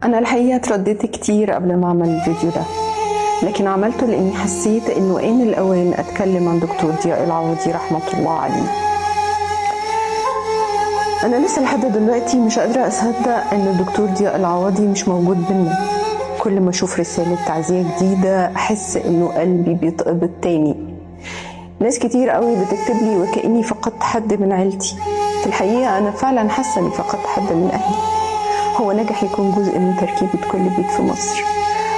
أنا الحقيقة اترددت كتير قبل ما أعمل الفيديو ده، لكن عملته لأني حسيت إنه آن الأوان أتكلم عن دكتور ضياء العوضي رحمة الله عليه. أنا لسه لحد دلوقتي مش قادرة أصدق إن الدكتور ضياء العوضي مش موجود بينا. كل ما أشوف رسالة تعزية جديدة أحس إنه قلبي بيتقبض تاني. ناس كتير قوي بتكتب لي وكأني فقدت حد من عيلتي. في الحقيقة أنا فعلا حاسة إني فقدت حد من أهلي. هو نجح يكون جزء من تركيبة كل بيت في مصر،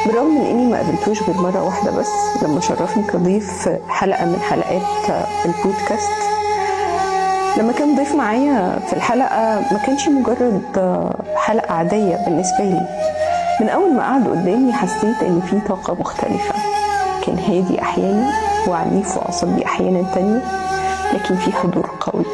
بالرغم من إني ما قابلتوش غير مرة واحدة بس لما شرفني كضيف في حلقة من حلقات البودكاست. لما كان ضيف معايا في الحلقة ما كانش مجرد حلقة عادية بالنسبة لي. من أول ما قعد قدامي حسيت إن في طاقة مختلفة. كان هادي أحيانا وعنيف وعصبي أحيانا تانية، لكن في حضور قوي.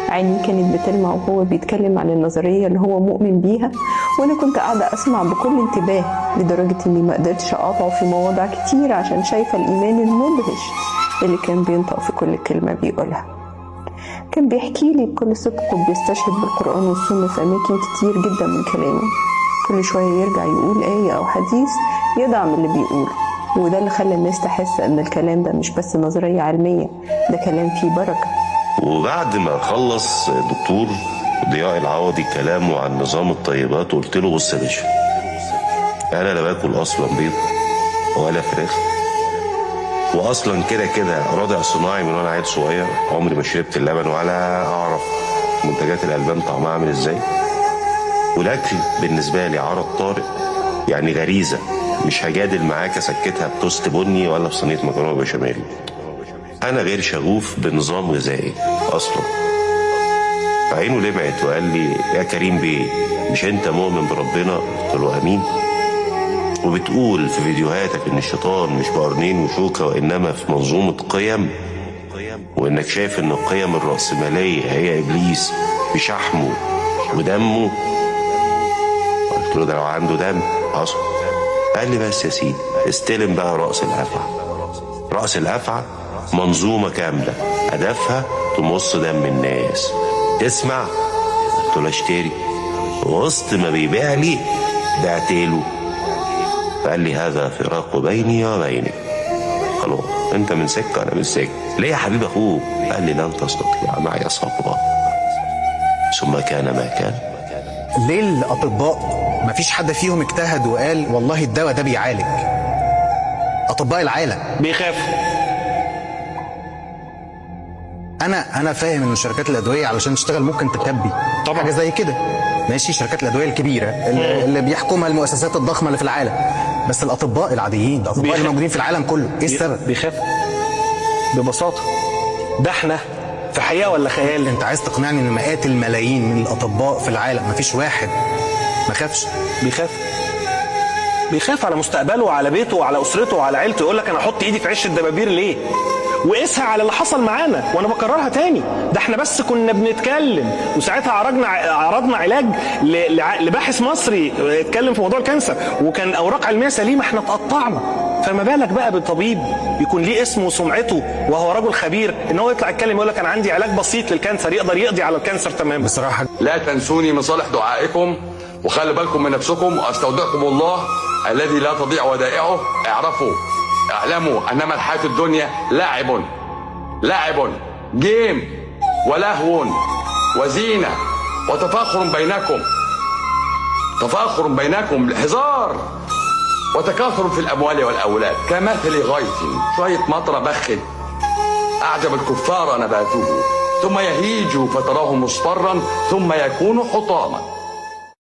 عيني كانت بتلمع وهو بيتكلم عن النظرية اللي هو مؤمن بيها، وأنا كنت قاعدة أسمع بكل انتباه، لدرجة إني ما قدرتش أقاطعه في مواضع كتير عشان شايفة الإيمان المدهش اللي كان بينطق في كل كلمة بيقولها. كان بيحكي لي بكل صدق وبيستشهد بالقرآن والسنة في أماكن كتير جدا من كلامه. كل شوية يرجع يقول آية أو حديث يدعم اللي بيقوله، وده اللي خلى الناس تحس أن الكلام ده مش بس نظرية علمية، ده كلام فيه بركة. وبعد ما خلص دكتور ضياء العوضي كلامه عن نظام الطيبات قلت له بص يا باشا، انا لا باكل اصلا بيض ولا فراخ، واصلا كده رضع صناعي من وانا عيل صغير، عمري ما شربت اللبن ولا اعرف منتجات الالبان طعمها عامل ازاي، والاكل بالنسبه لي عرض طارئ، يعني غريزه، مش هجادل معاك اسكتها بتوست بني ولا بصينيه مكرونه بشاميل. انا غير شغوف بنظام غذائي اصلا. عينه لمعت وقال لي يا كريم بيه، مش انت مؤمن بربنا؟ قلت له امين. وبتقول في فيديوهاتك ان الشيطان مش بقرنين وشوكه وانما في منظومه قيم، وانك شايف ان القيم الرأسمالية هي ابليس بشحمه ودمه. قلت له ده لو عنده دم حصل. قال لي بس يا سيدي استلم بقى رأس الافعى. رأس الافعى منظومة كاملة هدفها تمص دم الناس. تسمع؟ قلت له اشتري. وسط ما بيبيع لي بعت له. فقال لي هذا فراق بيني وبينك. خلاص انت من سكة انا من سكة. ليه يا حبيب اخوك؟ قال لي لن تستطيع معي صبرا. ثم كان ما كان. ليه الاطباء مفيش حد فيهم اجتهد وقال والله الدواء ده بيعالج؟ اطباء العالم بيخافوا. انا فاهم ان شركات الادويه علشان تشتغل ممكن تخبي طبعا حاجه زي كده، ماشي، شركات الادويه الكبيره اللي بيحكمها المؤسسات الضخمه اللي في العالم، بس الاطباء العاديين، الاطباء اللي موجودين في العالم كله، ايه السبب؟ بيخافوا ببساطه. ده احنا في حقيقه ولا خيال؟ انت عايز تقنعني ان مئات الملايين من الاطباء في العالم مفيش واحد ما خافش؟ بيخاف على مستقبله وعلى بيته وعلى اسرته وعلى عيلته. يقول لك انا احط ايدي في عش الدبابير ليه؟ وقسها على اللي حصل معانا، وانا بكررها تاني، ده احنا بس كنا بنتكلم وساعتها عرضنا علاج لباحث مصري اتكلم في موضوع الكانسر وكان اوراق علميه سليمه، احنا اتقطعنا. فما بالك بقى بالطبيب يكون ليه اسمه وسمعته وهو رجل خبير ان هو يطلع يتكلم يقول لك انا عندي علاج بسيط للكانسر يقدر يقضي على الكانسر تماما. بصراحه لا تنسوني من صالح دعائكم، وخلي بالكم من نفسكم، واستودعكم الله الذي لا تضيع ودائعه. اعلموا انما الحياة الدنيا لعب جيم ولهو وزينة وتفاخر بينكم هزار وتكاثر في الاموال والاولاد كمثل غيث شوية مطر بخت اعجب الكفار نباته ثم يهيج فتراه مصفرا ثم يكون حطاما.